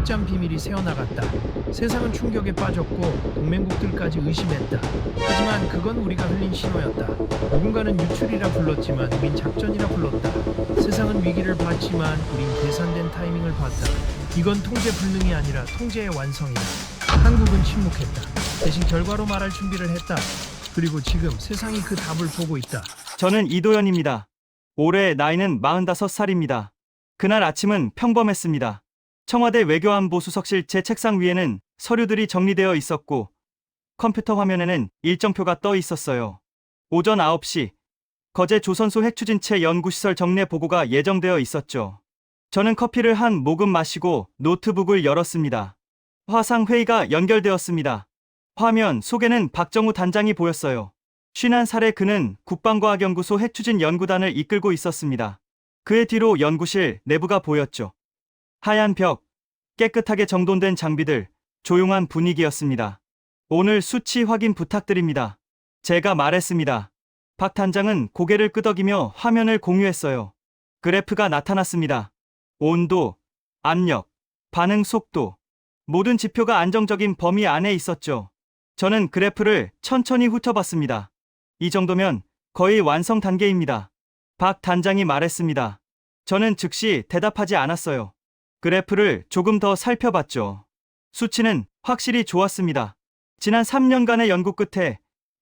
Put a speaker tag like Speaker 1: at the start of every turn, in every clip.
Speaker 1: 핵잠 비밀이 새어나갔다. 세상은 충격에 빠졌고 동맹국들까지 의심했다. 하지만 그건 우리가 흘린 신호였다. 누군가는 유출이라 불렀지만 우린 작전이라 불렀다. 세상은 위기를 봤지만 우린 계산된 타이밍을 봤다. 이건 통제 불능이 아니라 통제의 완성이다. 한국은 침묵했다. 대신 결과로 말할 준비를 했다. 그리고 지금 세상이 그 답을 보고 있다.
Speaker 2: 저는 이도현입니다. 올해 나이는 45살입니다. 그날 아침은 평범했습니다. 청와대 외교안보 수석실 제 책상 위에는 서류들이 정리되어 있었고 컴퓨터 화면에는 일정표가 떠 있었어요. 오전 9시 거제 조선소 핵추진체 연구시설 정례 보고가 예정되어 있었죠. 저는 커피를 한 모금 마시고 노트북을 열었습니다. 화상 회의가 연결되었습니다. 화면 속에는 박정우 단장이 보였어요. 51살의 그는 국방과학연구소 핵추진 연구단을 이끌고 있었습니다. 그의 뒤로 연구실 내부가 보였죠. 하얀 벽, 깨끗하게 정돈된 장비들, 조용한 분위기였습니다. 오늘 수치 확인 부탁드립니다. 제가 말했습니다. 박 단장은 고개를 끄덕이며 화면을 공유했어요. 그래프가 나타났습니다. 온도, 압력, 반응 속도, 모든 지표가 안정적인 범위 안에 있었죠. 저는 그래프를 천천히 훑어봤습니다. 이 정도면 거의 완성 단계입니다. 박 단장이 말했습니다. 저는 즉시 대답하지 않았어요. 그래프를 조금 더 살펴봤죠. 수치는 확실히 좋았습니다. 지난 3년간의 연구 끝에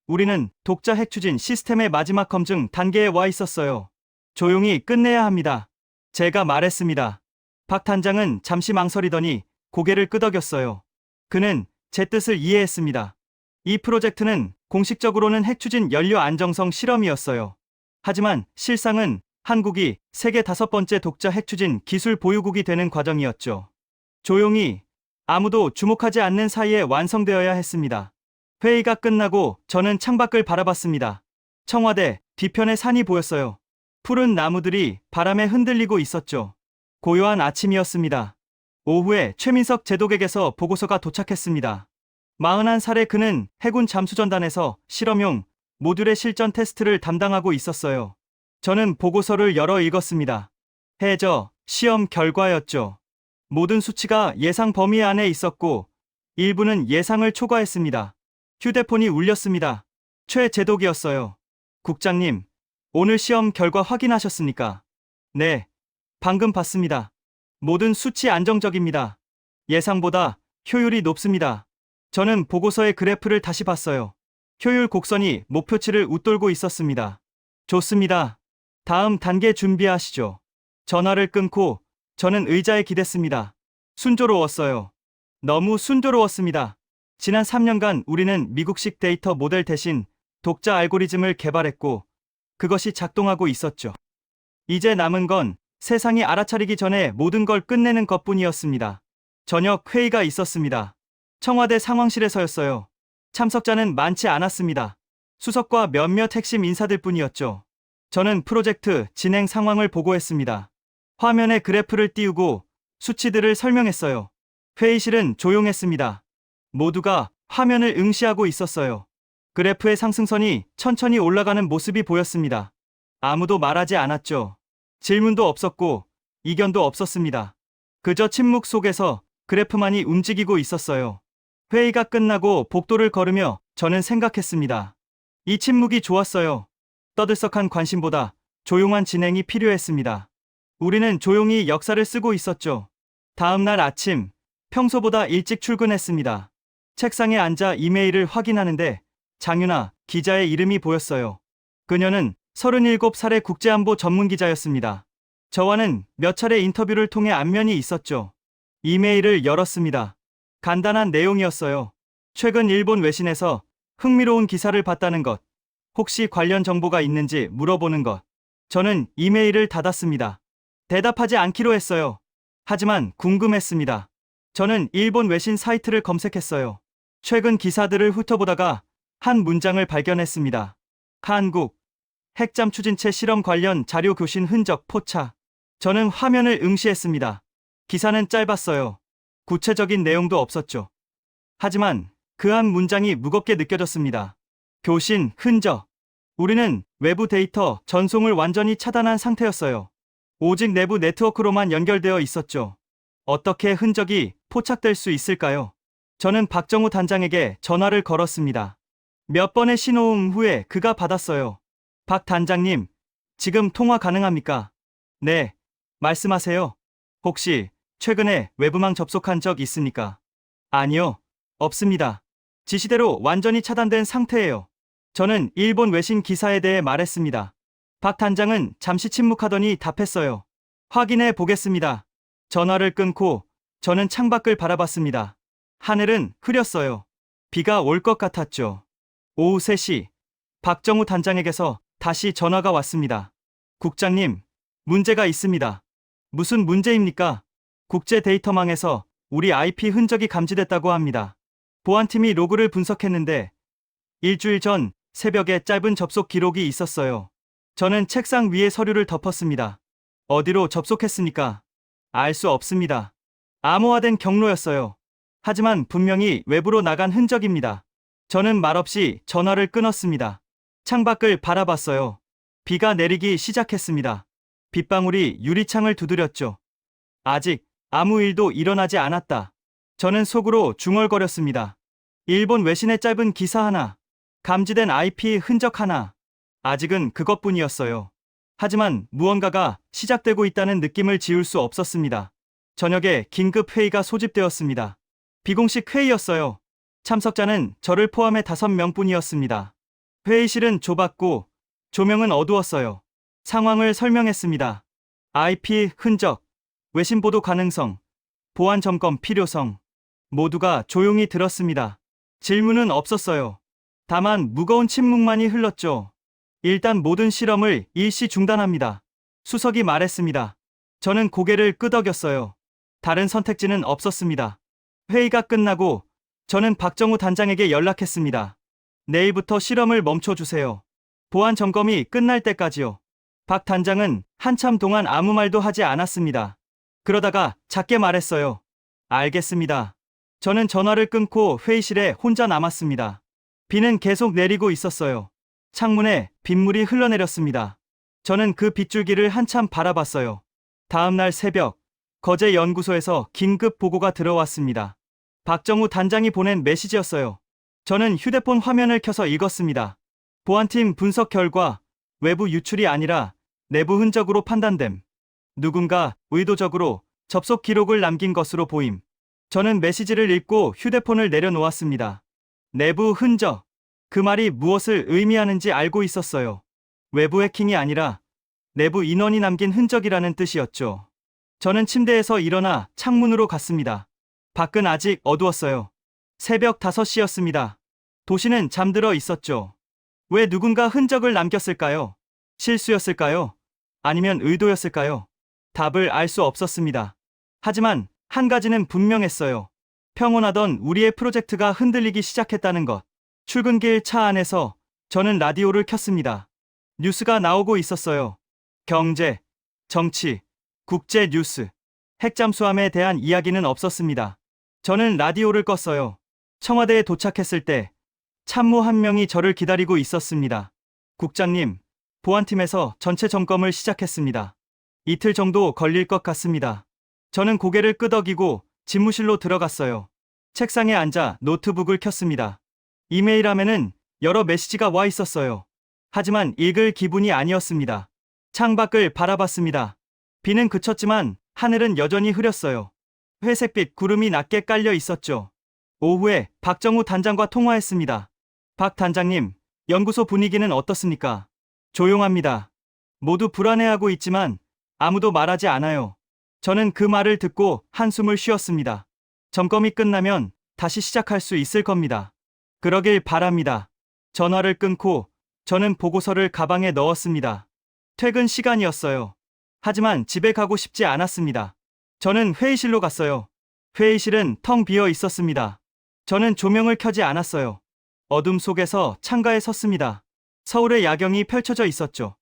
Speaker 2: 우리는 독자 핵추진 시스템의 마지막 검증 단계에 와 있었어요. 조용히 끝내야 합니다. 제가 말했습니다. 박 단장은 잠시 망설이더니 고개를 끄덕였어요. 그는 제 뜻을 이해했습니다. 이 프로젝트는 공식적으로는 핵추진 연료 안정성 실험이었어요. 하지만 실상은 한국이 세계 5번째 독자 핵추진 기술 보유국이 되는 과정이었죠. 조용히 아무도 주목하지 않는 사이에 완성되어야 했습니다. 회의가 끝나고 저는 창밖을 바라봤습니다. 청와대 뒤편에 산이 보였어요. 푸른 나무들이 바람에 흔들리고 있었죠. 고요한 아침이었습니다. 오후에 최민석 제독에게서 보고서가 도착했습니다. 41살의 그는 해군 잠수전단에서 실험용 모듈의 실전 테스트를 담당하고 있었어요. 저는 보고서를 열어 읽었습니다. 해저 시험 결과였죠. 모든 수치가 예상 범위 안에 있었고 일부는 예상을 초과했습니다. 휴대폰이 울렸습니다. 최 제독이었어요. 국장님, 오늘 시험 결과 확인하셨습니까? 네, 방금 봤습니다. 모든 수치 안정적입니다. 예상보다 효율이 높습니다. 저는 보고서의 그래프를 다시 봤어요. 효율 곡선이 목표치를 웃돌고 있었습니다. 좋습니다. 다음 단계 준비하시죠. 전화를 끊고 저는 의자에 기댔습니다. 순조로웠어요. 너무 순조로웠습니다. 지난 3년간 우리는 미국식 데이터 모델 대신 독자 알고리즘을 개발했고 그것이 작동하고 있었죠. 이제 남은 건 세상이 알아차리기 전에 모든 걸 끝내는 것뿐이었습니다. 저녁 회의가 있었습니다. 청와대 상황실에서였어요. 참석자는 많지 않았습니다. 수석과 몇몇 핵심 인사들 뿐이었죠. 저는 프로젝트 진행 상황을 보고했습니다. 화면에 그래프를 띄우고 수치들을 설명했어요. 회의실은 조용했습니다. 모두가 화면을 응시하고 있었어요. 그래프의 상승선이 천천히 올라가는 모습이 보였습니다. 아무도 말하지 않았죠. 질문도 없었고 이견도 없었습니다. 그저 침묵 속에서 그래프만이 움직이고 있었어요. 회의가 끝나고 복도를 걸으며 저는 생각했습니다. 이 침묵이 좋았어요. 떠들썩한 관심보다 조용한 진행이 필요했습니다. 우리는 조용히 역사를 쓰고 있었죠. 다음 날 아침, 평소보다 일찍 출근했습니다. 책상에 앉아 이메일을 확인하는데 장윤아 기자의 이름이 보였어요. 그녀는 37살의 국제안보 전문기자였습니다. 저와는 몇 차례 인터뷰를 통해 안면이 있었죠. 이메일을 열었습니다. 간단한 내용이었어요. 최근 일본 외신에서 흥미로운 기사를 봤다는 것. 혹시 관련 정보가 있는지 물어보는 것. 저는 이메일을 닫았습니다. 대답하지 않기로 했어요. 하지만 궁금했습니다. 저는 일본 외신 사이트를 검색했어요. 최근 기사들을 훑어보다가 한 문장을 발견했습니다. 한국 핵잠 추진체 실험 관련 자료 교신 흔적 포착. 저는 화면을 응시했습니다. 기사는 짧았어요. 구체적인 내용도 없었죠. 하지만 그 한 문장이 무겁게 느껴졌습니다. 교신 흔적. 우리는 외부 데이터 전송을 완전히 차단한 상태였어요. 오직 내부 네트워크로만 연결되어 있었죠. 어떻게 흔적이 포착될 수 있을까요? 저는 박정우 단장에게 전화를 걸었습니다. 몇 번의 신호음 후에 그가 받았어요. 박 단장님, 지금 통화 가능합니까? 네, 말씀하세요. 혹시 최근에 외부망 접속한 적 있습니까? 아니요, 없습니다. 지시대로 완전히 차단된 상태예요. 저는 일본 외신 기사에 대해 말했습니다. 박 단장은 잠시 침묵하더니 답했어요. 확인해 보겠습니다. 전화를 끊고 저는 창밖을 바라봤습니다. 하늘은 흐렸어요. 비가 올 것 같았죠. 오후 3시, 박정우 단장에게서 다시 전화가 왔습니다. 국장님, 문제가 있습니다. 무슨 문제입니까? 국제 데이터망에서 우리 IP 흔적이 감지됐다고 합니다. 보안팀이 로그를 분석했는데 일주일 전 새벽에 짧은 접속 기록이 있었어요. 저는 책상 위에 서류를 덮었습니다. 어디로 접속했습니까? 알 수 없습니다. 암호화된 경로였어요. 하지만 분명히 외부로 나간 흔적입니다. 저는 말없이 전화를 끊었습니다. 창밖을 바라봤어요. 비가 내리기 시작했습니다. 빗방울이 유리창을 두드렸죠. 아직 아무 일도 일어나지 않았다. 저는 속으로 중얼거렸습니다. 일본 외신의 짧은 기사 하나, 감지된 IP 흔적 하나, 아직은 그것뿐이었어요. 하지만 무언가가 시작되고 있다는 느낌을 지울 수 없었습니다. 저녁에 긴급 회의가 소집되었습니다. 비공식 회의였어요. 참석자는 저를 포함해 5명뿐이었습니다. 회의실은 좁았고 조명은 어두웠어요. 상황을 설명했습니다. IP 흔적, 외신 보도 가능성, 보안 점검 필요성, 모두가 조용히 들었습니다. 질문은 없었어요. 다만 무거운 침묵만이 흘렀죠. 일단 모든 실험을 일시 중단합니다. 수석이 말했습니다. 저는 고개를 끄덕였어요. 다른 선택지는 없었습니다. 회의가 끝나고 저는 박정우 단장에게 연락했습니다. 내일부터 실험을 멈춰주세요. 보안 점검이 끝날 때까지요. 박 단장은 한참 동안 아무 말도 하지 않았습니다. 그러다가 작게 말했어요. 알겠습니다. 저는 전화를 끊고 회의실에 혼자 남았습니다. 비는 계속 내리고 있었어요. 창문에 빗물이 흘러내렸습니다. 저는 그 빗줄기를 한참 바라봤어요. 다음 날 새벽, 거제 연구소에서 긴급 보고가 들어왔습니다. 박정우 단장이 보낸 메시지였어요. 저는 휴대폰 화면을 켜서 읽었습니다. 보안팀 분석 결과 외부 유출이 아니라 내부 흔적으로 판단됨. 누군가 의도적으로 접속 기록을 남긴 것으로 보임. 저는 메시지를 읽고 휴대폰을 내려놓았습니다. 내부 흔적. 그 말이 무엇을 의미하는지 알고 있었어요. 외부 해킹이 아니라 내부 인원이 남긴 흔적이라는 뜻이었죠. 저는 침대에서 일어나 창문으로 갔습니다. 밖은 아직 어두웠어요. 새벽 5시였습니다. 도시는 잠들어 있었죠. 왜 누군가 흔적을 남겼을까요? 실수였을까요? 아니면 의도였을까요? 답을 알 수 없었습니다. 하지만 한 가지는 분명했어요. 평온하던 우리의 프로젝트가 흔들리기 시작했다는 것. 출근길 차 안에서 저는 라디오를 켰습니다. 뉴스가 나오고 있었어요. 경제, 정치, 국제 뉴스, 핵 잠수함에 대한 이야기는 없었습니다. 저는 라디오를 껐어요. 청와대에 도착했을 때 참모 한 명이 저를 기다리고 있었습니다. 국장님, 보안팀에서 전체 점검을 시작했습니다. 이틀 정도 걸릴 것 같습니다. 저는 고개를 끄덕이고 집무실로 들어갔어요. 책상에 앉아 노트북을 켰습니다. 이메일함에는 여러 메시지가 와 있었어요. 하지만 읽을 기분이 아니었습니다. 창밖을 바라봤습니다. 비는 그쳤지만 하늘은 여전히 흐렸어요. 회색빛 구름이 낮게 깔려 있었죠. 오후에 박정우 단장과 통화했습니다. 박 단장님, 연구소 분위기는 어떻습니까? 조용합니다. 모두 불안해하고 있지만 아무도 말하지 않아요. 저는 그 말을 듣고 한숨을 쉬었습니다. 점검이 끝나면 다시 시작할 수 있을 겁니다. 그러길 바랍니다. 전화를 끊고 저는 보고서를 가방에 넣었습니다. 퇴근 시간이었어요. 하지만 집에 가고 싶지 않았습니다. 저는 회의실로 갔어요. 회의실은 텅 비어 있었습니다. 저는 조명을 켜지 않았어요. 어둠 속에서 창가에 섰습니다. 서울의 야경이 펼쳐져 있었죠.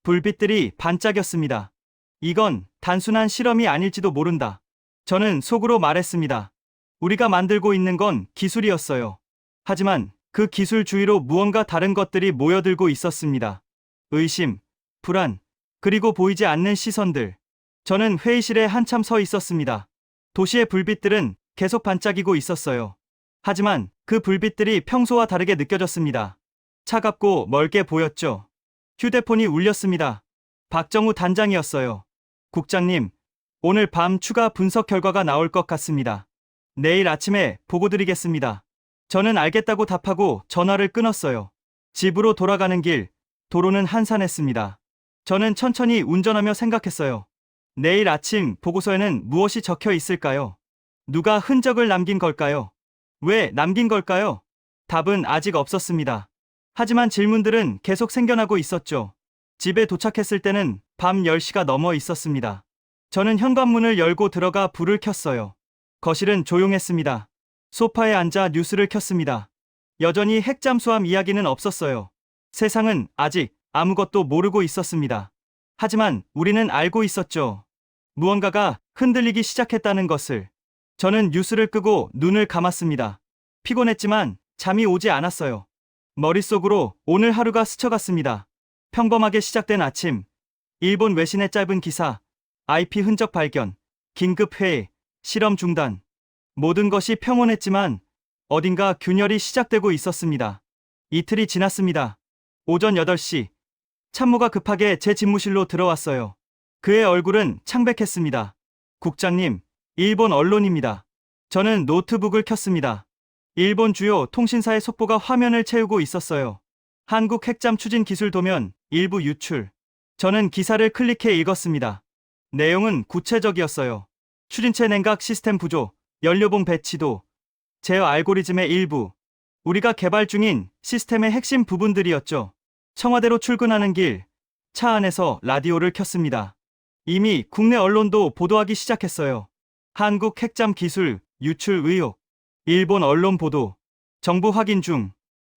Speaker 2: 불빛들이 반짝였습니다. 이건 단순한 실험이 아닐지도 모른다. 저는 속으로 말했습니다. 우리가 만들고 있는 건 기술이었어요. 하지만 그 기술 주위로 무언가 다른 것들이 모여들고 있었습니다. 의심, 불안, 그리고 보이지 않는 시선들. 저는 회의실에 한참 서 있었습니다. 도시의 불빛들은 계속 반짝이고 있었어요. 하지만 그 불빛들이 평소와 다르게 느껴졌습니다. 차갑고 멀게 보였죠. 휴대폰이 울렸습니다. 박정우 단장이었어요. 국장님, 오늘 밤 추가 분석 결과가 나올 것 같습니다. 내일 아침에 보고 드리겠습니다. 저는 알겠다고 답하고 전화를 끊었어요. 집으로 돌아가는 길, 도로는 한산했습니다. 저는 천천히 운전하며 생각했어요. 내일 아침 보고서에는 무엇이 적혀 있을까요? 누가 흔적을 남긴 걸까요? 왜 남긴 걸까요? 답은 아직 없었습니다. 하지만 질문들은 계속 생겨나고 있었죠. 집에 도착했을 때는 밤 10시가 넘어 있었습니다. 저는 현관문을 열고 들어가 불을 켰어요. 거실은 조용했습니다. 소파에 앉아 뉴스를 켰습니다. 여전히 핵잠수함 이야기는 없었어요. 세상은 아직 아무것도 모르고 있었습니다. 하지만 우리는 알고 있었죠. 무언가가 흔들리기 시작했다는 것을. 저는 뉴스를 끄고 눈을 감았습니다. 피곤했지만 잠이 오지 않았어요. 머릿속으로 오늘 하루가 스쳐갔습니다. 평범하게 시작된 아침, 일본 외신의 짧은 기사, IP 흔적 발견, 긴급 회의, 실험 중단. 모든 것이 평온했지만 어딘가 균열이 시작되고 있었습니다. 이틀이 지났습니다. 오전 8시, 참모가 급하게 제 집무실로 들어왔어요. 그의 얼굴은 창백했습니다. 국장님, 일본 언론입니다. 저는 노트북을 켰습니다. 일본 주요 통신사의 속보가 화면을 채우고 있었어요. 한국 핵잠 추진 기술 도면 일부 유출. 저는 기사를 클릭해 읽었습니다. 내용은 구체적이었어요. 추진체 냉각 시스템 부조, 연료봉 배치도, 제어 알고리즘의 일부. 우리가 개발 중인 시스템의 핵심 부분들이었죠. 청와대로 출근하는 길, 차 안에서 라디오를 켰습니다. 이미 국내 언론도 보도하기 시작했어요. 한국 핵잠 기술 유출 의혹. 일본 언론 보도. 정부 확인 중.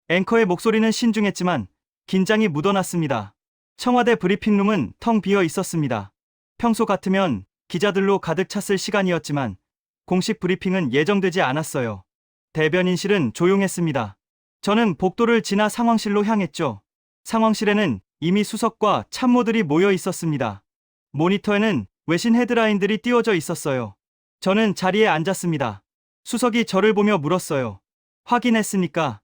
Speaker 2: 앵커의 목소리는 신중했지만 긴장이 묻어났습니다. 청와대 브리핑룸은 텅 비어 있었습니다. 평소 같으면 기자들로 가득 찼을 시간이었지만 공식 브리핑은 예정되지 않았어요. 대변인실은 조용했습니다. 저는 복도를 지나 상황실로 향했죠. 상황실에는 이미 수석과 참모들이 모여 있었습니다. 모니터에는 외신 헤드라인들이 띄워져 있었어요. 저는 자리에 앉았습니다. 수석이 저를 보며 물었어요. 확인했습니까?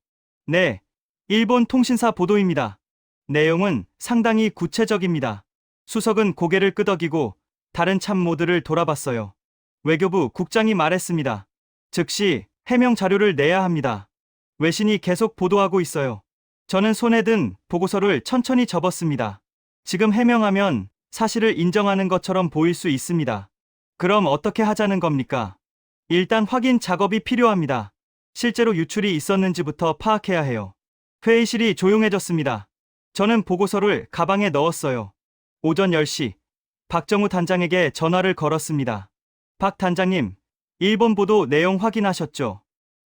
Speaker 2: 네. 일본 통신사 보도입니다. 내용은 상당히 구체적입니다. 수석은 고개를 끄덕이고 다른 참모들을 돌아봤어요. 외교부 국장이 말했습니다. 즉시 해명 자료를 내야 합니다. 외신이 계속 보도하고 있어요. 저는 손에 든 보고서를 천천히 접었습니다. 지금 해명하면 사실을 인정하는 것처럼 보일 수 있습니다. 그럼 어떻게 하자는 겁니까? 일단 확인 작업이 필요합니다. 실제로 유출이 있었는지부터 파악해야 해요. 회의실이 조용해졌습니다. 저는 보고서를 가방에 넣었어요. 오전 10시, 박정우 단장에게 전화를 걸었습니다. 박 단장님, 일본 보도 내용 확인하셨죠?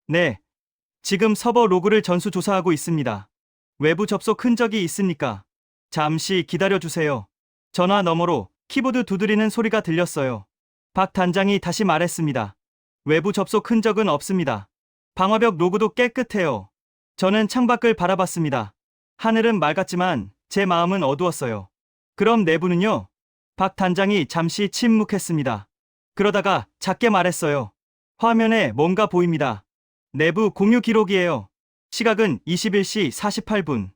Speaker 2: 네. 지금 서버 로그를 전수조사하고 있습니다. 외부 접속 흔적이 있습니까? 잠시 기다려주세요. 전화 너머로 키보드 두드리는 소리가 들렸어요. 박 단장이 다시 말했습니다. 외부 접속 흔적은 없습니다. 방화벽 로그도 깨끗해요. 저는 창밖을 바라봤습니다. 하늘은 맑았지만 제 마음은 어두웠어요. 그럼 내부는요? 박 단장이 잠시 침묵했습니다. 그러다가 작게 말했어요. 화면에 뭔가 보입니다. 내부 공유 기록이에요. 시각은 21시 48분.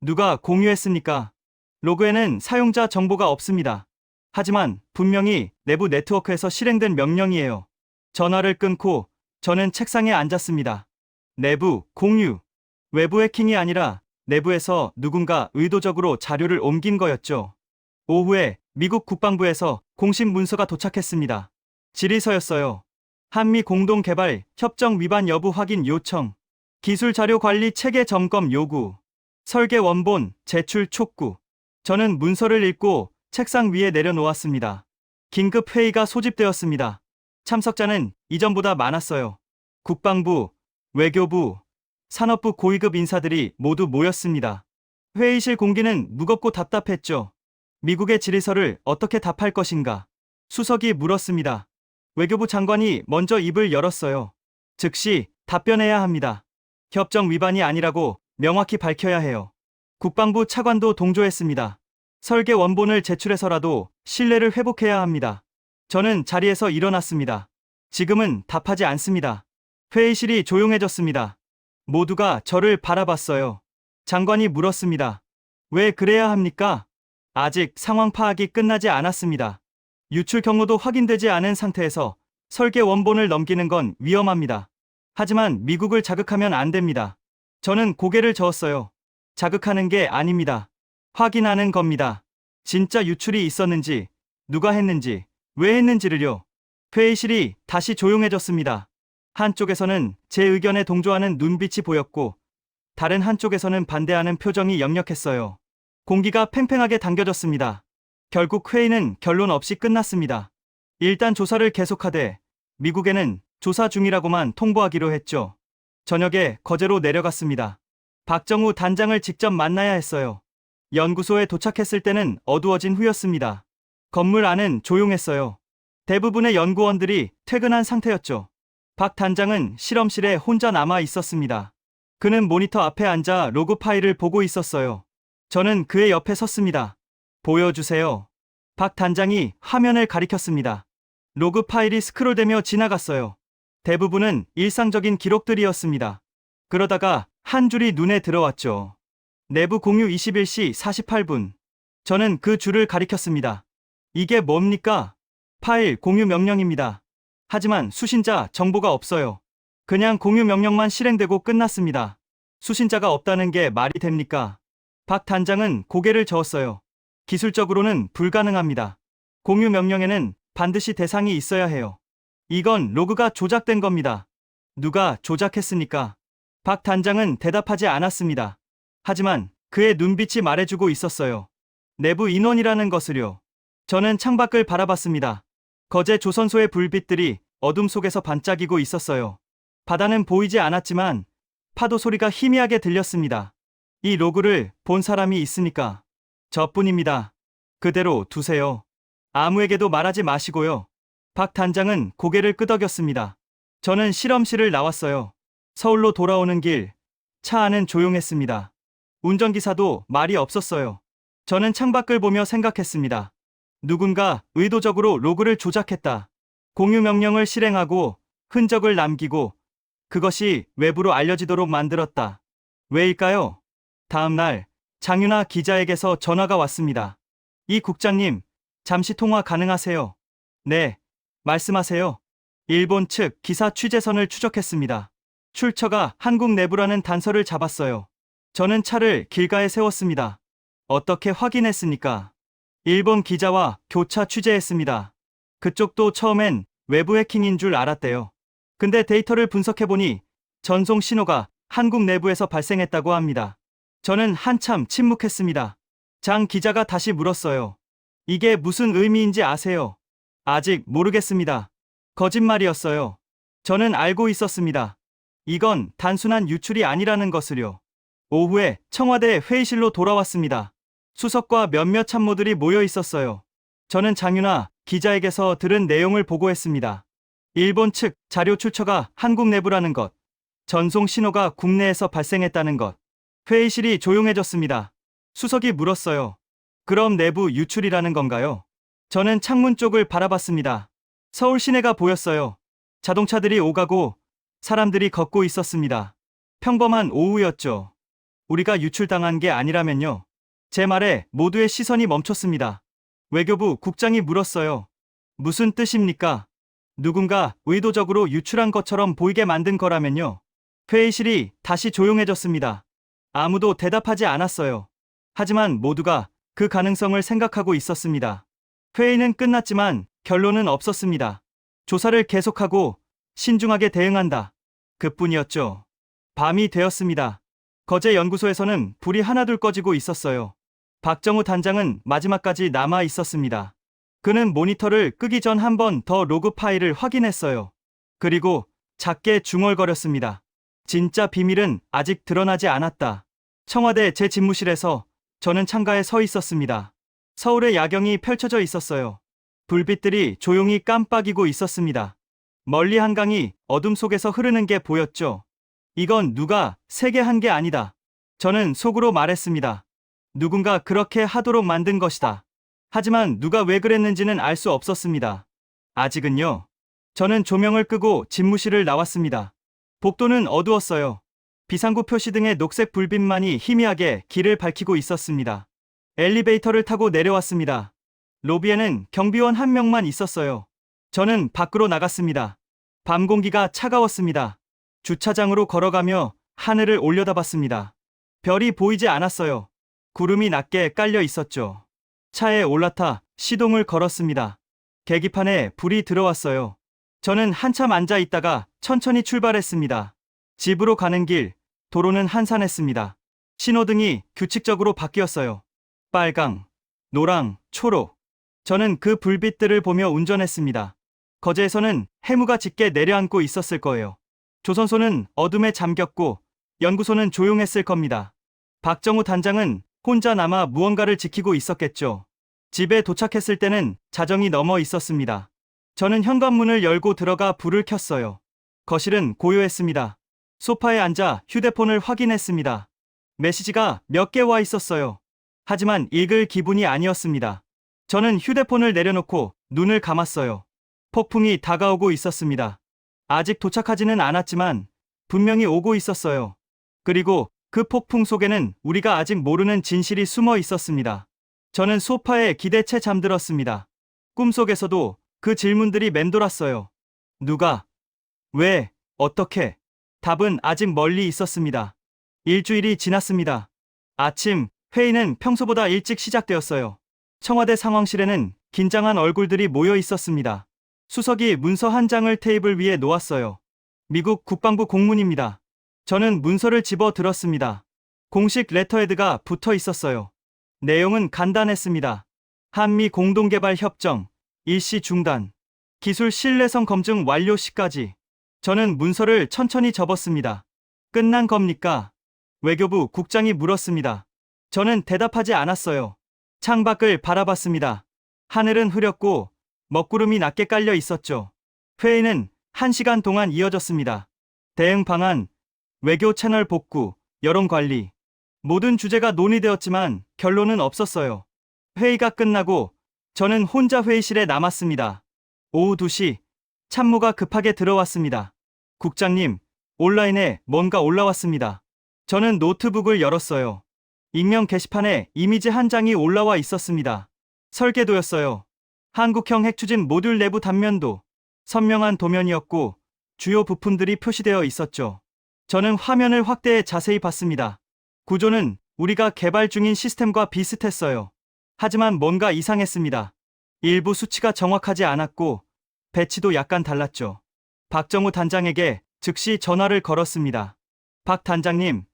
Speaker 2: 누가 공유했습니까? 로그에는 사용자 정보가 없습니다. 하지만 분명히 내부 네트워크에서 실행된 명령이에요. 전화를 끊고 저는 책상에 앉았습니다. 내부 공유. 외부 해킹이 아니라 내부에서 누군가 의도적으로 자료를 옮긴 거였죠. 오후에 미국 국방부에서 공식 문서가 도착했습니다. 질의서였어요. 한미 공동개발 협정 위반 여부 확인 요청. 기술 자료 관리 체계 점검 요구. 설계 원본 제출 촉구. 저는 문서를 읽고 책상 위에 내려놓았습니다. 긴급 회의가 소집되었습니다. 참석자는 이전보다 많았어요. 국방부, 외교부, 산업부 고위급 인사들이 모두 모였습니다. 회의실 공기는 무겁고 답답했죠. 미국의 질의서를 어떻게 답할 것인가? 수석이 물었습니다. 외교부 장관이 먼저 입을 열었어요. 즉시 답변해야 합니다. 협정 위반이 아니라고 명확히 밝혀야 해요. 국방부 차관도 동조했습니다. 설계 원본을 제출해서라도 신뢰를 회복해야 합니다. 저는 자리에서 일어났습니다. 지금은 답하지 않습니다. 회의실이 조용해졌습니다. 모두가 저를 바라봤어요. 장관이 물었습니다. 왜 그래야 합니까? 아직 상황 파악이 끝나지 않았습니다. 유출 경로도 확인되지 않은 상태에서 설계 원본을 넘기는 건 위험합니다. 하지만 미국을 자극하면 안 됩니다. 저는 고개를 저었어요. 자극하는 게 아닙니다. 확인하는 겁니다. 진짜 유출이 있었는지, 누가 했는지, 왜 했는지를요. 회의실이 다시 조용해졌습니다. 한쪽에서는 제 의견에 동조하는 눈빛이 보였고, 다른 한쪽에서는 반대하는 표정이 역력했어요. 공기가 팽팽하게 당겨졌습니다. 결국 회의는 결론 없이 끝났습니다. 일단 조사를 계속하되 미국에는 조사 중이라고만 통보하기로 했죠. 저녁에 거제로 내려갔습니다. 박정우 단장을 직접 만나야 했어요. 연구소에 도착했을 때는 어두워진 후였습니다. 건물 안은 조용했어요. 대부분의 연구원들이 퇴근한 상태였죠. 박 단장은 실험실에 혼자 남아 있었습니다. 그는 모니터 앞에 앉아 로그 파일을 보고 있었어요. 저는 그의 옆에 섰습니다. 보여주세요. 박 단장이 화면을 가리켰습니다. 로그 파일이 스크롤되며 지나갔어요. 대부분은 일상적인 기록들이었습니다. 그러다가 한 줄이 눈에 들어왔죠. 내부 공유 21시 48분. 저는 그 줄을 가리켰습니다. 이게 뭡니까? 파일 공유 명령입니다. 하지만 수신자 정보가 없어요. 그냥 공유 명령만 실행되고 끝났습니다. 수신자가 없다는 게 말이 됩니까? 박 단장은 고개를 저었어요. 기술적으로는 불가능합니다. 공유 명령에는 반드시 대상이 있어야 해요. 이건 로그가 조작된 겁니다. 누가 조작했습니까? 박 단장은 대답하지 않았습니다. 하지만 그의 눈빛이 말해주고 있었어요. 내부 인원이라는 것을요. 저는 창밖을 바라봤습니다. 거제 조선소의 불빛들이 어둠 속에서 반짝이고 있었어요. 바다는 보이지 않았지만 파도 소리가 희미하게 들렸습니다. 이 로그를 본 사람이 있습니까? 저뿐입니다. 그대로 두세요. 아무에게도 말하지 마시고요. 박 단장은 고개를 끄덕였습니다. 저는 실험실을 나왔어요. 서울로 돌아오는 길, 차 안은 조용했습니다. 운전기사도 말이 없었어요. 저는 창밖을 보며 생각했습니다. 누군가 의도적으로 로그를 조작했다. 공유 명령을 실행하고 흔적을 남기고 그것이 외부로 알려지도록 만들었다. 왜일까요? 다음 날 장윤아 기자에게서 전화가 왔습니다. 이 국장님, 잠시 통화 가능하세요? 네, 말씀하세요. 일본 측 기사 취재선을 추적했습니다. 출처가 한국 내부라는 단서를 잡았어요. 저는 차를 길가에 세웠습니다. 어떻게 확인했습니까? 일본 기자와 교차 취재했습니다. 그쪽도 처음엔 외부 해킹인 줄 알았대요. 근데 데이터를 분석해보니 전송 신호가 한국 내부에서 발생했다고 합니다. 저는 한참 침묵했습니다. 장 기자가 다시 물었어요. 이게 무슨 의미인지 아세요? 아직 모르겠습니다. 거짓말이었어요. 저는 알고 있었습니다. 이건 단순한 유출이 아니라는 것을요. 오후에 청와대 회의실로 돌아왔습니다. 수석과 몇몇 참모들이 모여 있었어요. 저는 장윤아 기자에게서 들은 내용을 보고했습니다. 일본 측 자료 출처가 한국 내부라는 것, 전송 신호가 국내에서 발생했다는 것. 회의실이 조용해졌습니다. 수석이 물었어요. 그럼 내부 유출이라는 건가요? 저는 창문 쪽을 바라봤습니다. 서울 시내가 보였어요. 자동차들이 오가고 사람들이 걷고 있었습니다. 평범한 오후였죠. 우리가 유출당한 게 아니라면요. 제 말에 모두의 시선이 멈췄습니다. 외교부 국장이 물었어요. 무슨 뜻입니까? 누군가 의도적으로 유출한 것처럼 보이게 만든 거라면요. 회의실이 다시 조용해졌습니다. 아무도 대답하지 않았어요. 하지만 모두가 그 가능성을 생각하고 있었습니다. 회의는 끝났지만 결론은 없었습니다. 조사를 계속하고 신중하게 대응한다. 그뿐이었죠. 밤이 되었습니다. 거제 연구소에서는 불이 하나둘 꺼지고 있었어요. 박정우 단장은 마지막까지 남아 있었습니다. 그는 모니터를 끄기 전 한 번 더 로그 파일을 확인했어요. 그리고 작게 중얼거렸습니다. 진짜 비밀은 아직 드러나지 않았다. 청와대 제 집무실에서 저는 창가에 서 있었습니다. 서울의 야경이 펼쳐져 있었어요. 불빛들이 조용히 깜빡이고 있었습니다. 멀리 한강이 어둠 속에서 흐르는 게 보였죠. 이건 누가 세게 한 게 아니다. 저는 속으로 말했습니다. 누군가 그렇게 하도록 만든 것이다. 하지만 누가 왜 그랬는지는 알 수 없었습니다. 아직은요. 저는 조명을 끄고 집무실을 나왔습니다. 복도는 어두웠어요. 비상구 표시 등의 녹색 불빛만이 희미하게 길을 밝히고 있었습니다. 엘리베이터를 타고 내려왔습니다. 로비에는 경비원 한 명만 있었어요. 저는 밖으로 나갔습니다. 밤 공기가 차가웠습니다. 주차장으로 걸어가며 하늘을 올려다봤습니다. 별이 보이지 않았어요. 구름이 낮게 깔려 있었죠. 차에 올라타 시동을 걸었습니다. 계기판에 불이 들어왔어요. 저는 한참 앉아 있다가 천천히 출발했습니다. 집으로 가는 길, 도로는 한산했습니다. 신호등이 규칙적으로 바뀌었어요. 빨강, 노랑, 초록. 저는 그 불빛들을 보며 운전했습니다. 거제에서는 해무가 짙게 내려앉고 있었을 거예요. 조선소는 어둠에 잠겼고 연구소는 조용했을 겁니다. 박정우 단장은 혼자 남아 무언가를 지키고 있었겠죠. 집에 도착했을 때는 자정이 넘어 있었습니다. 저는 현관문을 열고 들어가 불을 켰어요. 거실은 고요했습니다. 소파에 앉아 휴대폰을 확인했습니다. 메시지가 몇 개 와 있었어요. 하지만 읽을 기분이 아니었습니다. 저는 휴대폰을 내려놓고 눈을 감았어요. 폭풍이 다가오고 있었습니다. 아직 도착하지는 않았지만 분명히 오고 있었어요. 그리고 그 폭풍 속에는 우리가 아직 모르는 진실이 숨어 있었습니다. 저는 소파에 기대채 잠들었습니다. 꿈속에서도 그 질문들이 맴돌았어요. 누가? 왜? 어떻게? 답은 아직 멀리 있었습니다. 일주일이 지났습니다. 아침, 회의는 평소보다 일찍 시작되었어요. 청와대 상황실에는 긴장한 얼굴들이 모여 있었습니다. 수석이 문서 한 장을 테이블 위에 놓았어요. 미국 국방부 공문입니다. 저는 문서를 집어 들었습니다. 공식 레터헤드가 붙어 있었어요. 내용은 간단했습니다. 한미 공동개발 협정, 일시 중단, 기술 신뢰성 검증 완료 시까지. 저는 문서를 천천히 접었습니다. 끝난 겁니까? 외교부 국장이 물었습니다. 저는 대답하지 않았어요. 창밖을 바라봤습니다. 하늘은 흐렸고 먹구름이 낮게 깔려 있었죠. 회의는 1시간 동안 이어졌습니다. 대응 방안, 외교 채널 복구, 여론 관리. 모든 주제가 논의되었지만 결론은 없었어요. 회의가 끝나고 저는 혼자 회의실에 남았습니다. 오후 2시, 참모가 급하게 들어왔습니다. 국장님, 온라인에 뭔가 올라왔습니다. 저는 노트북을 열었어요. 익명 게시판에 이미지 한 장이 올라와 있었습니다. 설계도였어요. 한국형 핵추진 모듈 내부 단면도. 선명한 도면이었고 주요 부품들이 표시되어 있었죠. 저는 화면을 확대해 자세히 봤습니다. 구조는 우리가 개발 중인 시스템과 비슷했어요. 하지만 뭔가 이상했습니다. 일부 수치가 정확하지 않았고 배치도 약간 달랐죠. 박정우 단장에게 즉시 전화를 걸었습니다. 박 단장님,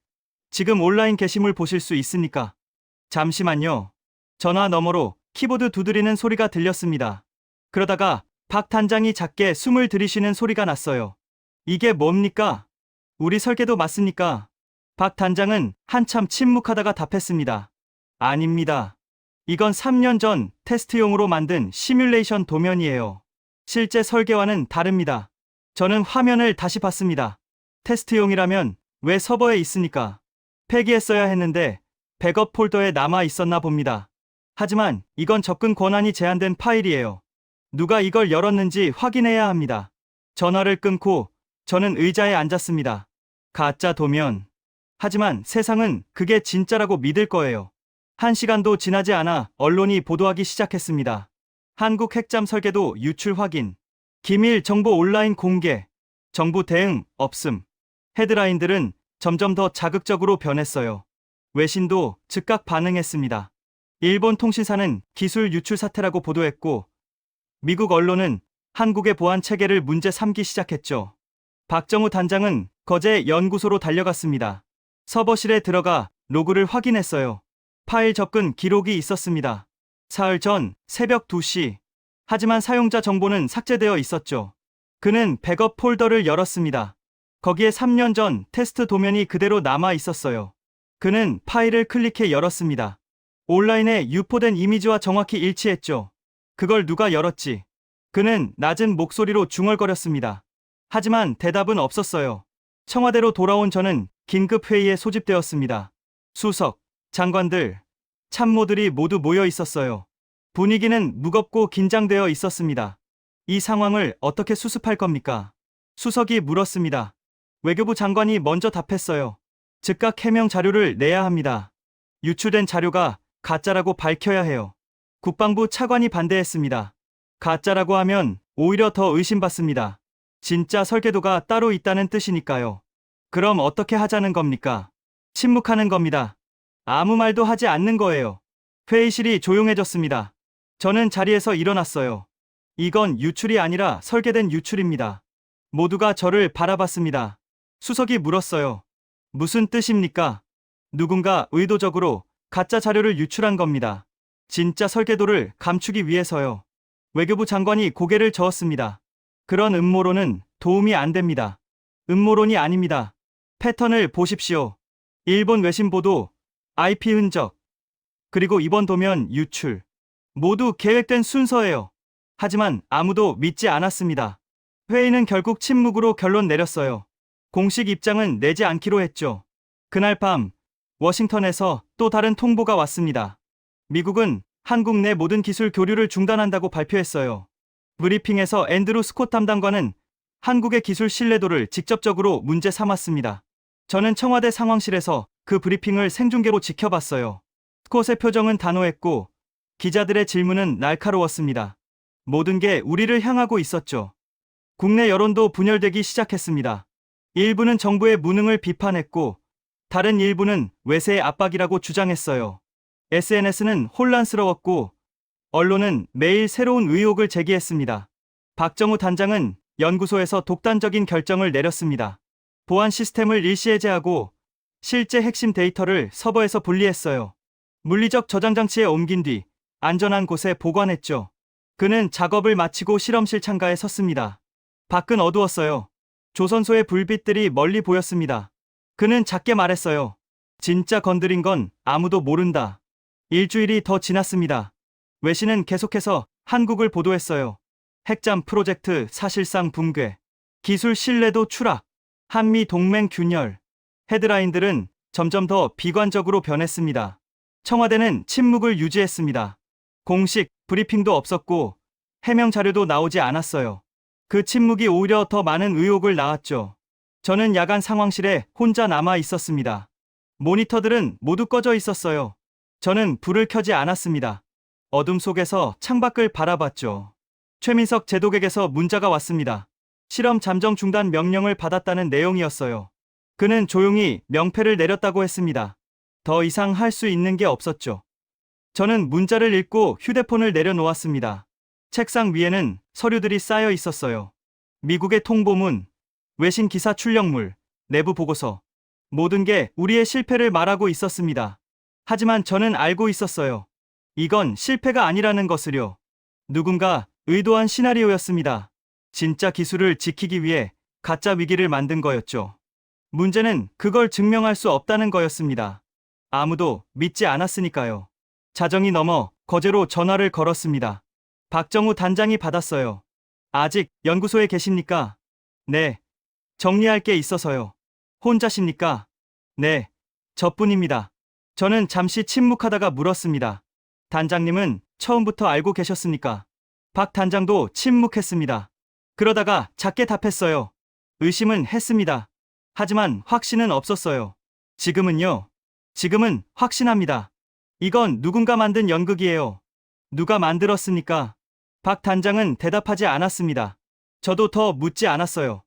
Speaker 2: 지금 온라인 게시물 보실 수 있습니까? 잠시만요. 전화 너머로 키보드 두드리는 소리가 들렸습니다. 그러다가 박 단장이 작게 숨을 들이쉬는 소리가 났어요. 이게 뭡니까? 우리 설계도 맞습니까? 박 단장은 한참 침묵하다가 답했습니다. 아닙니다. 이건 3년 전 테스트용으로 만든 시뮬레이션 도면이에요. 실제 설계와는 다릅니다. 저는 화면을 다시 봤습니다. 테스트용이라면 왜 서버에 있으니까? 폐기했어야 했는데 백업 폴더에 남아 있었나 봅니다. 하지만 이건 접근 권한이 제한된 파일이에요. 누가 이걸 열었는지 확인해야 합니다. 전화를 끊고 저는 의자에 앉았습니다. 가짜 도면. 하지만 세상은 그게 진짜라고 믿을 거예요. 1시간도 지나지 않아 언론이 보도하기 시작했습니다. 한국 핵잠 설계도 유출 확인. 기밀 정보 온라인 공개. 정부 대응 없음. 헤드라인들은 점점 더 자극적으로 변했어요. 외신도 즉각 반응했습니다. 일본 통신사는 기술 유출 사태라고 보도했고 미국 언론은 한국의 보안 체계를 문제 삼기 시작했죠. 박정우 단장은 거제 연구소로 달려갔습니다. 서버실에 들어가 로그를 확인했어요. 파일 접근 기록이 있었습니다. 사흘 전 새벽 2시. 하지만 사용자 정보는 삭제되어 있었죠. 그는 백업 폴더를 열었습니다. 거기에 3년 전 테스트 도면이 그대로 남아 있었어요. 그는 파일을 클릭해 열었습니다. 온라인에 유포된 이미지와 정확히 일치했죠. 그걸 누가 열었지? 그는 낮은 목소리로 중얼거렸습니다. 하지만 대답은 없었어요. 청와대로 돌아온 저는 긴급 회의에 소집되었습니다. 수석, 장관들, 참모들이 모두 모여 있었어요. 분위기는 무겁고 긴장되어 있었습니다. 이 상황을 어떻게 수습할 겁니까? 수석이 물었습니다. 외교부 장관이 먼저 답했어요. 즉각 해명 자료를 내야 합니다. 유출된 자료가 가짜라고 밝혀야 해요. 국방부 차관이 반대했습니다. 가짜라고 하면 오히려 더 의심받습니다. 진짜 설계도가 따로 있다는 뜻이니까요. 그럼 어떻게 하자는 겁니까? 침묵하는 겁니다. 아무 말도 하지 않는 거예요. 회의실이 조용해졌습니다. 저는 자리에서 일어났어요. 이건 유출이 아니라 설계된 유출입니다. 모두가 저를 바라봤습니다. 수석이 물었어요. 무슨 뜻입니까? 누군가 의도적으로 가짜 자료를 유출한 겁니다. 진짜 설계도를 감추기 위해서요. 외교부 장관이 고개를 저었습니다. 그런 음모론은 도움이 안 됩니다. 음모론이 아닙니다. 패턴을 보십시오. 일본 외신 보도, IP 흔적, 그리고 이번 도면 유출. 모두 계획된 순서예요. 하지만 아무도 믿지 않았습니다. 회의는 결국 침묵으로 결론 내렸어요. 공식 입장은 내지 않기로 했죠. 그날 밤, 워싱턴에서 또 다른 통보가 왔습니다. 미국은 한국 내 모든 기술 교류를 중단한다고 발표했어요. 브리핑에서 앤드루 스콧 담당관은 한국의 기술 신뢰도를 직접적으로 문제 삼았습니다. 저는 청와대 상황실에서 그 브리핑을 생중계로 지켜봤어요. 스콧의 표정은 단호했고 기자들의 질문은 날카로웠습니다. 모든 게 우리를 향하고 있었죠. 국내 여론도 분열되기 시작했습니다. 일부는 정부의 무능을 비판했고 다른 일부는 외세의 압박이라고 주장했어요. SNS는 혼란스러웠고 언론은 매일 새로운 의혹을 제기했습니다. 박정우 단장은 연구소에서 독단적인 결정을 내렸습니다. 보안 시스템을 일시 해제하고 실제 핵심 데이터를 서버에서 분리했어요. 물리적 저장 장치에 옮긴 뒤 안전한 곳에 보관했죠. 그는 작업을 마치고 실험실 창가에 섰습니다. 밖은 어두웠어요. 조선소의 불빛들이 멀리 보였습니다. 그는 작게 말했어요. 진짜 건드린 건 아무도 모른다. 일주일이 더 지났습니다. 외신은 계속해서 한국을 보도했어요. 핵잠 프로젝트 사실상 붕괴, 기술 신뢰도 추락, 한미 동맹 균열. 헤드라인들은 점점 더 비관적으로 변했습니다. 청와대는 침묵을 유지했습니다. 공식 브리핑도 없었고 해명 자료도 나오지 않았어요. 그 침묵이 오히려 더 많은 의혹을 낳았죠. 저는 야간 상황실에 혼자 남아 있었습니다. 모니터들은 모두 꺼져 있었어요. 저는 불을 켜지 않았습니다. 어둠 속에서 창밖을 바라봤죠. 최민석 제독에게서 문자가 왔습니다. 실험 잠정 중단 명령을 받았다는 내용이었어요. 그는 조용히 명패를 내렸다고 했습니다. 더 이상 할 수 있는 게 없었죠. 저는 문자를 읽고 휴대폰을 내려놓았습니다. 책상 위에는 서류들이 쌓여 있었어요. 미국의 통보문, 외신 기사 출력물, 내부 보고서. 모든 게 우리의 실패를 말하고 있었습니다. 하지만 저는 알고 있었어요. 이건 실패가 아니라는 것을요. 누군가 의도한 시나리오였습니다. 진짜 기술을 지키기 위해 가짜 위기를 만든 거였죠. 문제는 그걸 증명할 수 없다는 거였습니다. 아무도 믿지 않았으니까요. 자정이 넘어 거제로 전화를 걸었습니다. 박정우 단장이 받았어요. 아직 연구소에 계십니까? 네. 정리할 게 있어서요. 혼자십니까? 네. 저뿐입니다. 저는 잠시 침묵하다가 물었습니다. 단장님은 처음부터 알고 계셨습니까? 박 단장도 침묵했습니다. 그러다가 작게 답했어요. 의심은 했습니다. 하지만 확신은 없었어요. 지금은요. 지금은 확신합니다. 이건 누군가 만든 연극이에요. 누가 만들었습니까? 박 단장은 대답하지 않았습니다. 저도 더 묻지 않았어요.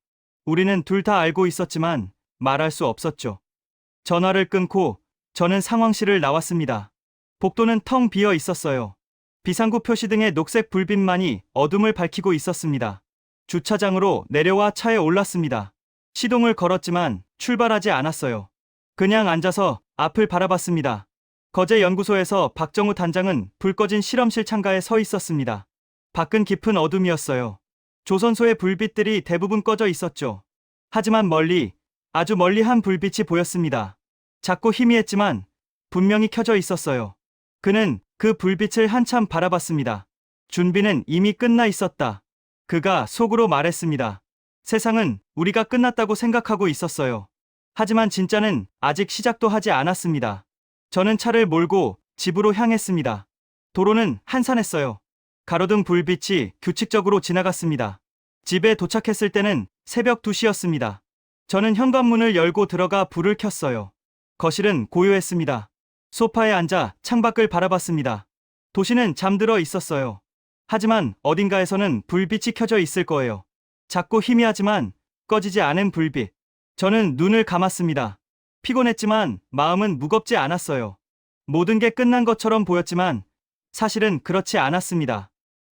Speaker 2: 우리는 둘 다 알고 있었지만 말할 수 없었죠. 전화를 끊고 저는 상황실을 나왔습니다. 복도는 텅 비어 있었어요. 비상구 표시 등의 녹색 불빛만이 어둠을 밝히고 있었습니다. 주차장으로 내려와 차에 올랐습니다. 시동을 걸었지만 출발하지 않았어요. 그냥 앉아서 앞을 바라봤습니다. 거제 연구소에서 박정우 단장은 불 꺼진 실험실 창가에 서 있었습니다. 밖은 깊은 어둠이었어요. 조선소의 불빛들이 대부분 꺼져 있었죠. 하지만 멀리, 아주 멀리 한 불빛이 보였습니다. 작고 희미했지만 분명히 켜져 있었어요. 그는 그 불빛을 한참 바라봤습니다. 준비는 이미 끝나 있었다. 그가 속으로 말했습니다. 세상은 우리가 끝났다고 생각하고 있었어요. 하지만 진짜는 아직 시작도 하지 않았습니다. 저는 차를 몰고 집으로 향했습니다. 도로는 한산했어요. 가로등 불빛이 규칙적으로 지나갔습니다. 집에 도착했을 때는 새벽 2시였습니다. 저는 현관문을 열고 들어가 불을 켰어요. 거실은 고요했습니다. 소파에 앉아 창밖을 바라봤습니다. 도시는 잠들어 있었어요. 하지만 어딘가에서는 불빛이 켜져 있을 거예요. 작고 희미하지만 꺼지지 않은 불빛. 저는 눈을 감았습니다. 피곤했지만 마음은 무겁지 않았어요. 모든 게 끝난 것처럼 보였지만 사실은 그렇지 않았습니다.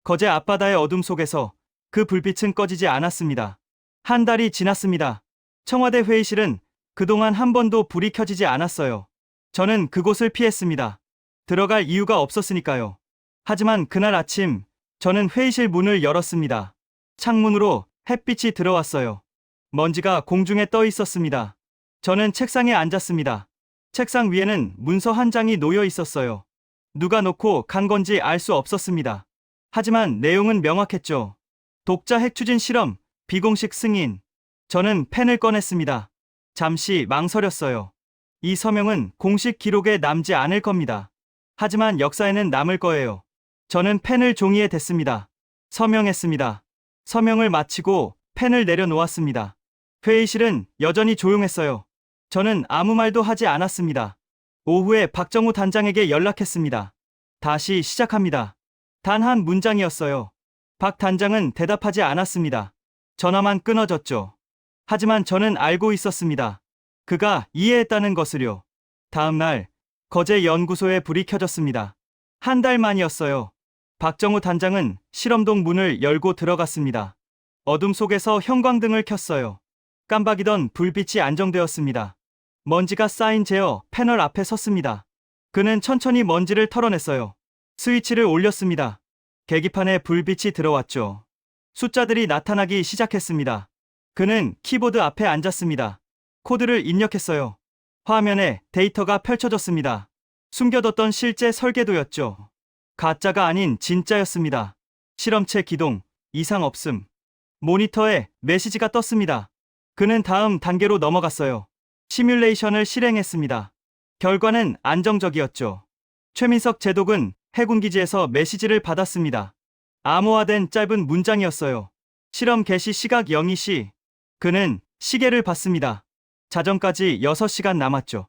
Speaker 2: 거제 앞바다의 어둠 속에서 그 불빛은 꺼지지 않았습니다. 한 달이 지났습니다. 청와대 회의실은 그동안 한 번도 불이 켜지지 않았어요. 저는 그곳을 피했습니다. 들어갈 이유가 없었으니까요. 하지만 그날 아침 저는 회의실 문을 열었습니다. 창문으로 햇빛이 들어왔어요. 먼지가 공중에 떠 있었습니다. 저는 책상에 앉았습니다. 책상 위에는 문서 한 장이 놓여 있었어요. 누가 놓고 간 건지 알 수 없었습니다. 하지만 내용은 명확했죠. 독자 핵추진 실험, 비공식 승인. 저는 펜을 꺼냈습니다. 잠시 망설였어요. 이 서명은 공식 기록에 남지 않을 겁니다. 하지만 역사에는 남을 거예요. 저는 펜을 종이에 댔습니다. 서명했습니다. 서명을 마치고 펜을 내려놓았습니다. 회의실은 여전히 조용했어요. 저는 아무 말도 하지 않았습니다. 오후에 박정우 단장에게 연락했습니다. 다시 시작합니다. 단 한 문장이었어요. 박 단장은 대답하지 않았습니다. 전화만 끊어졌죠. 하지만 저는 알고 있었습니다. 그가 이해했다는 것을요. 다음 날 거제 연구소에 불이 켜졌습니다. 한 달 만이었어요. 박정우 단장은 실험동 문을 열고 들어갔습니다. 어둠 속에서 형광등을 켰어요. 깜박이던 불빛이 안정되었습니다. 먼지가 쌓인 제어 패널 앞에 섰습니다. 그는 천천히 먼지를 털어냈어요. 스위치를 올렸습니다. 계기판에 불빛이 들어왔죠. 숫자들이 나타나기 시작했습니다. 그는 키보드 앞에 앉았습니다. 코드를 입력했어요. 화면에 데이터가 펼쳐졌습니다. 숨겨뒀던 실제 설계도였죠. 가짜가 아닌 진짜였습니다. 실험체 기동, 이상 없음. 모니터에 메시지가 떴습니다. 그는 다음 단계로 넘어갔어요. 시뮬레이션을 실행했습니다. 결과는 안정적이었죠. 최민석 제독은 해군기지에서 메시지를 받았습니다. 암호화된 짧은 문장이었어요. 실험 개시 시각 02시. 그는 시계를 봤습니다. 자정까지 6시간 남았죠.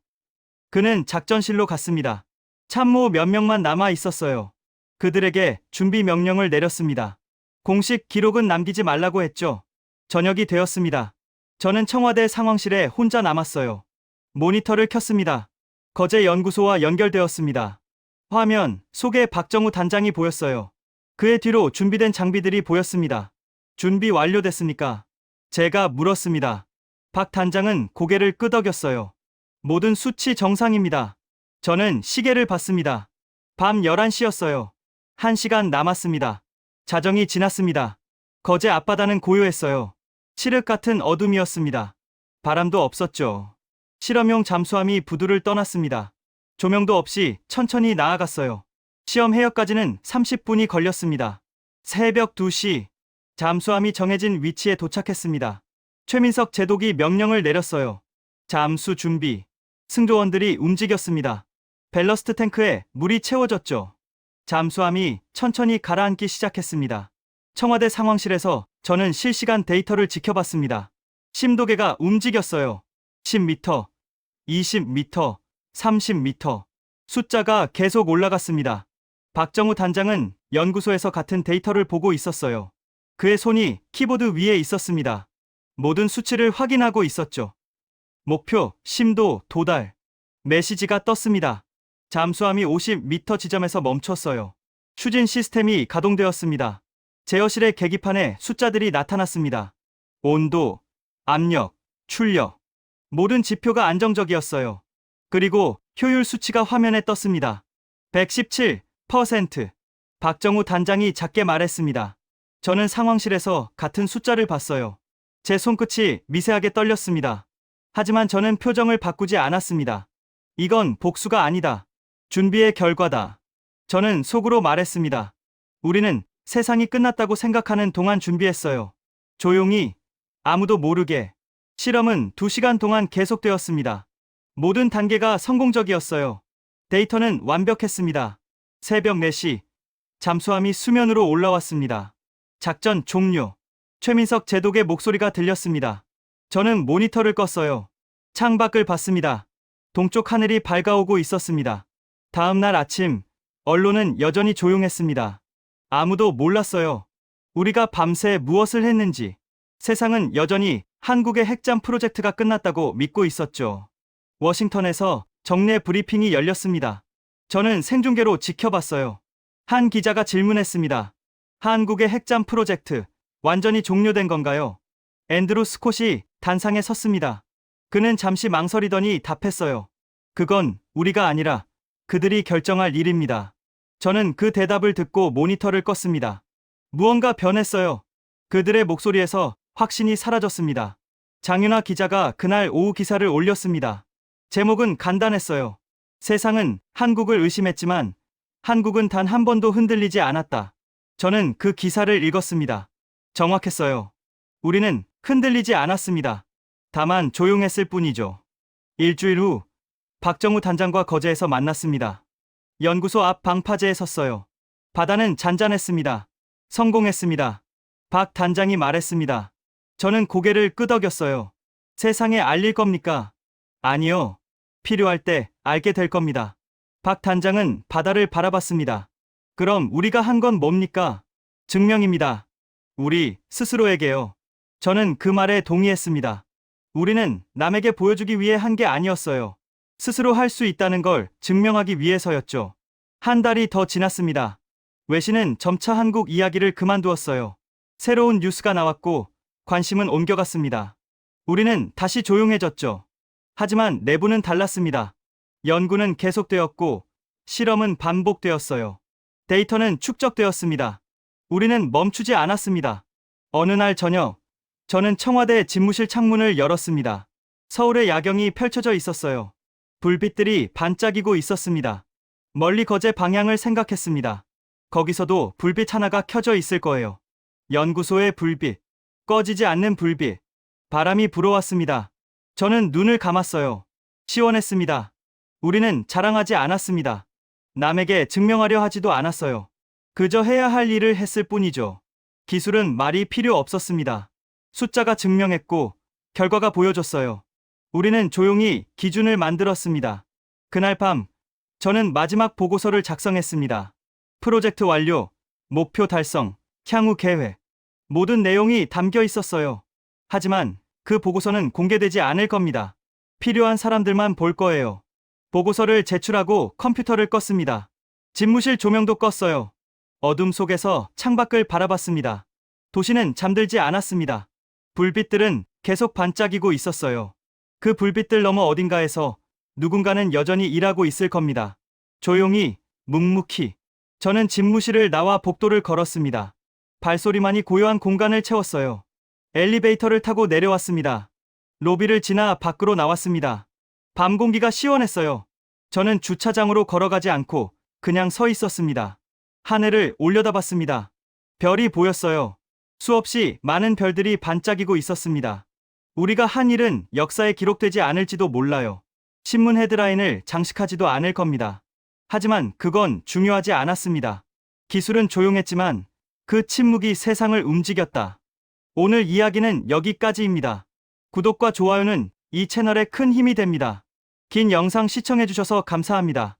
Speaker 2: 그는 작전실로 갔습니다. 참모 몇 명만 남아 있었어요. 그들에게 준비 명령을 내렸습니다. 공식 기록은 남기지 말라고 했죠. 저녁이 되었습니다. 저는 청와대 상황실에 혼자 남았어요. 모니터를 켰습니다. 거제 연구소와 연결되었습니다. 화면 속에 박정우 단장이 보였어요. 그의 뒤로 준비된 장비들이 보였습니다. 준비 완료됐습니까? 제가 물었습니다. 박 단장은 고개를 끄덕였어요. 모든 수치 정상입니다. 저는 시계를 봤습니다. 밤 11시였어요. 1시간 남았습니다. 자정이 지났습니다. 거제 앞바다는 고요했어요. 칠흑 같은 어둠이었습니다. 바람도 없었죠. 실험용 잠수함이 부두를 떠났습니다. 조명도 없이 천천히 나아갔어요. 시험 해역까지는 30분이 걸렸습니다. 새벽 2시, 잠수함이 정해진 위치에 도착했습니다. 최민석 제독이 명령을 내렸어요. 잠수 준비. 승조원들이 움직였습니다. 밸러스트 탱크에 물이 채워졌죠. 잠수함이 천천히 가라앉기 시작했습니다. 청와대 상황실에서 저는 실시간 데이터를 지켜봤습니다. 심도계가 움직였어요. 10m, 20m, 30m. 숫자가 계속 올라갔습니다. 박정우 단장은 연구소에서 같은 데이터를 보고 있었어요. 그의 손이 키보드 위에 있었습니다. 모든 수치를 확인하고 있었죠. 목표, 심도, 도달. 메시지가 떴습니다. 잠수함이 50m 지점에서 멈췄어요. 추진 시스템이 가동되었습니다. 제어실의 계기판에 숫자들이 나타났습니다. 온도, 압력, 출력. 모든 지표가 안정적이었어요. 그리고 효율 수치가 화면에 떴습니다. 117%. 박정우 단장이 작게 말했습니다. 저는 상황실에서 같은 숫자를 봤어요. 제 손끝이 미세하게 떨렸습니다. 하지만 저는 표정을 바꾸지 않았습니다. 이건 복수가 아니다. 준비의 결과다. 저는 속으로 말했습니다. 우리는 세상이 끝났다고 생각하는 동안 준비했어요. 조용히, 아무도 모르게. 실험은 2시간 동안 계속되었습니다. 모든 단계가 성공적이었어요. 데이터는 완벽했습니다. 새벽 4시, 잠수함이 수면으로 올라왔습니다. 작전 종료. 최민석 제독의 목소리가 들렸습니다. 저는 모니터를 껐어요. 창밖을 봤습니다. 동쪽 하늘이 밝아오고 있었습니다. 다음 날 아침, 언론은 여전히 조용했습니다. 아무도 몰랐어요. 우리가 밤새 무엇을 했는지. 세상은 여전히 한국의 핵잠 프로젝트가 끝났다고 믿고 있었죠. 워싱턴에서 정례 브리핑이 열렸습니다. 저는 생중계로 지켜봤어요. 한 기자가 질문했습니다. 한국의 핵잠 프로젝트, 완전히 종료된 건가요? 앤드루 스콧이 단상에 섰습니다. 그는 잠시 망설이더니 답했어요. 그건 우리가 아니라 그들이 결정할 일입니다. 저는 그 대답을 듣고 모니터를 껐습니다. 무언가 변했어요. 그들의 목소리에서 확신이 사라졌습니다. 장윤아 기자가 그날 오후 기사를 올렸습니다. 제목은 간단했어요. 세상은 한국을 의심했지만 한국은 단 한 번도 흔들리지 않았다. 저는 그 기사를 읽었습니다. 정확했어요. 우리는 흔들리지 않았습니다. 다만 조용했을 뿐이죠. 일주일 후 박정우 단장과 거제에서 만났습니다. 연구소 앞 방파제에 섰어요. 바다는 잔잔했습니다. 성공했습니다. 박 단장이 말했습니다. 저는 고개를 끄덕였어요. 세상에 알릴 겁니까? 아니요. 필요할 때 알게 될 겁니다. 박 단장은 바다를 바라봤습니다. 그럼 우리가 한 건 뭡니까? 증명입니다. 우리 스스로에게요. 저는 그 말에 동의했습니다. 우리는 남에게 보여주기 위해 한 게 아니었어요. 스스로 할 수 있다는 걸 증명하기 위해서였죠. 한 달이 더 지났습니다. 외신은 점차 한국 이야기를 그만두었어요. 새로운 뉴스가 나왔고 관심은 옮겨갔습니다. 우리는 다시 조용해졌죠. 하지만 내부는 달랐습니다. 연구는 계속되었고 실험은 반복되었어요. 데이터는 축적되었습니다. 우리는 멈추지 않았습니다. 어느 날 저녁, 저는 청와대 집무실 창문을 열었습니다. 서울의 야경이 펼쳐져 있었어요. 불빛들이 반짝이고 있었습니다. 멀리 거제 방향을 생각했습니다. 거기서도 불빛 하나가 켜져 있을 거예요. 연구소의 불빛, 꺼지지 않는 불빛. 바람이 불어왔습니다. 저는 눈을 감았어요. 시원했습니다. 우리는 자랑하지 않았습니다. 남에게 증명하려 하지도 않았어요. 그저 해야 할 일을 했을 뿐이죠. 기술은 말이 필요 없었습니다. 숫자가 증명했고 결과가 보여줬어요. 우리는 조용히 기준을 만들었습니다. 그날 밤 저는 마지막 보고서를 작성했습니다. 프로젝트 완료, 목표 달성, 향후 계획. 모든 내용이 담겨 있었어요. 하지만 그 보고서는 공개되지 않을 겁니다. 필요한 사람들만 볼 거예요. 보고서를 제출하고 컴퓨터를 껐습니다. 집무실 조명도 껐어요. 어둠 속에서 창밖을 바라봤습니다. 도시는 잠들지 않았습니다. 불빛들은 계속 반짝이고 있었어요. 그 불빛들 너머 어딘가에서 누군가는 여전히 일하고 있을 겁니다. 조용히, 묵묵히. 저는 집무실을 나와 복도를 걸었습니다. 발소리만이 고요한 공간을 채웠어요. 엘리베이터를 타고 내려왔습니다. 로비를 지나 밖으로 나왔습니다. 밤 공기가 시원했어요. 저는 주차장으로 걸어가지 않고 그냥 서 있었습니다. 하늘을 올려다봤습니다. 별이 보였어요. 수없이 많은 별들이 반짝이고 있었습니다. 우리가 한 일은 역사에 기록되지 않을지도 몰라요. 신문 헤드라인을 장식하지도 않을 겁니다. 하지만 그건 중요하지 않았습니다. 기술은 조용했지만 그 침묵이 세상을 움직였다. 오늘 이야기는 여기까지입니다. 구독과 좋아요는 이 채널에 큰 힘이 됩니다. 긴 영상 시청해주셔서 감사합니다.